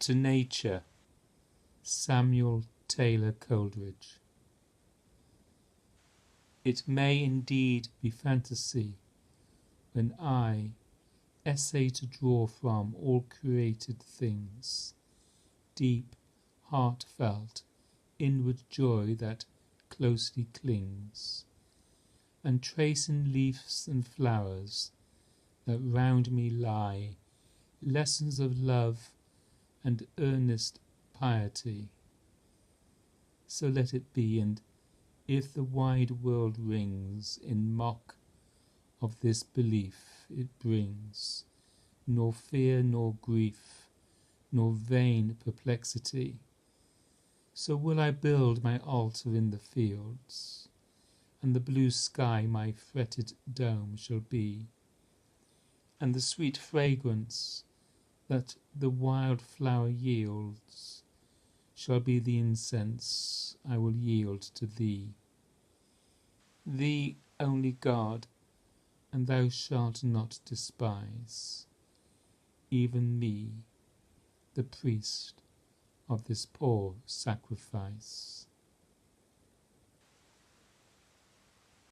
to Nature. Samuel Taylor Coleridge. It may indeed be fantasy when I essay to draw from all created things deep, heartfelt, inward joy that closely clings, and trace in leaves and flowers that round me lie lessons of love and earnest piety. So let it be, and if the wide world rings in mock of this belief it brings, nor fear nor grief, nor vain perplexity, so will I build my altar in the fields, and the blue sky my fretted dome shall be, and the sweet fragrance that the wild flower yields shall be the incense I will yield to thee. Thee only God, and thou shalt not despise even me, the priest of this poor sacrifice.